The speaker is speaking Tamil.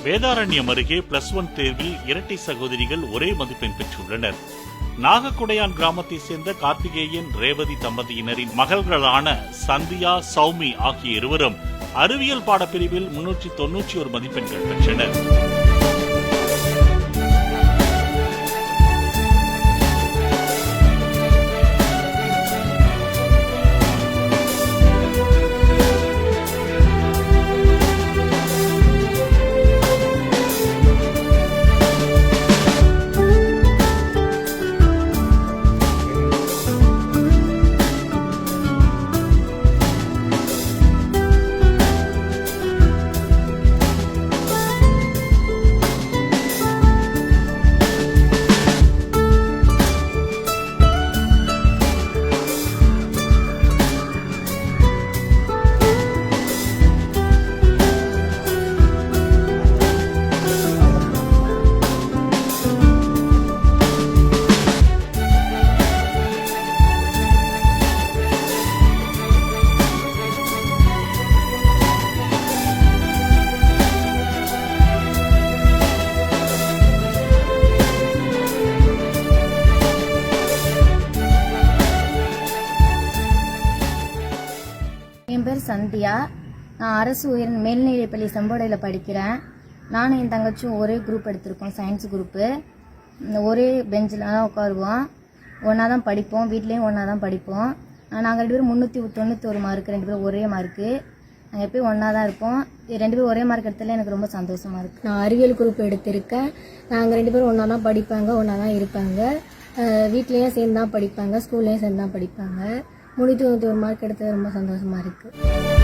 வேதாரண்யம் அருகே +1 தேர்வில் இரட்டை சகோதரிகள் ஒரே மதிப்பெண் பெற்றுள்ளனர். நாகக்குடையான் கிராமத்தை சேர்ந்த கார்த்திகேயன், ரேவதி தம்பதியினரின் மகள்களான சந்தியா, சௌமி ஆகிய இருவரும் அறிவியல் பாடப்பிரிவில் 391 மதிப்பெண்கள் பெற்றனர். என் பேர் சந்தியா. நான் அரசு உயர் மேல்நிலைப்பள்ளி செம்போடையில் படிக்கிறேன். நானும் என் தங்கச்சியும் ஒரே குரூப் எடுத்திருக்கோம், சயின்ஸ் குரூப்பு. ஒரே பெஞ்சில் தான் உட்காருவோம், ஒன்றா தான் படிப்போம், வீட்லேயும் ஒன்றா தான் படிப்போம். நாங்கள் 2 பேரும் 391 மார்க்கு, 2 பேரும் ஒரே மார்க்கு. நாங்கள் எப்பயும் ஒன்றா தான் இருப்போம். 2 பேரும் ஒரே மார்க் எடுத்ததில் எனக்கு ரொம்ப சந்தோஷமாக இருக்குது. நான் அறிவியல் குரூப் எடுத்திருக்கேன். நாங்கள் 2 பேரும் ஒன்றா தான் படிப்பாங்க, ஒன்றா தான் இருப்பாங்க. வீட்லேயும் சேர்ந்து தான் படிப்பாங்க, ஸ்கூல்லேயும் சேர்ந்து தான் படிப்பாங்க. 391 மார்க் எடுத்தது ரொம்ப சந்தோஷமாக இருக்குது.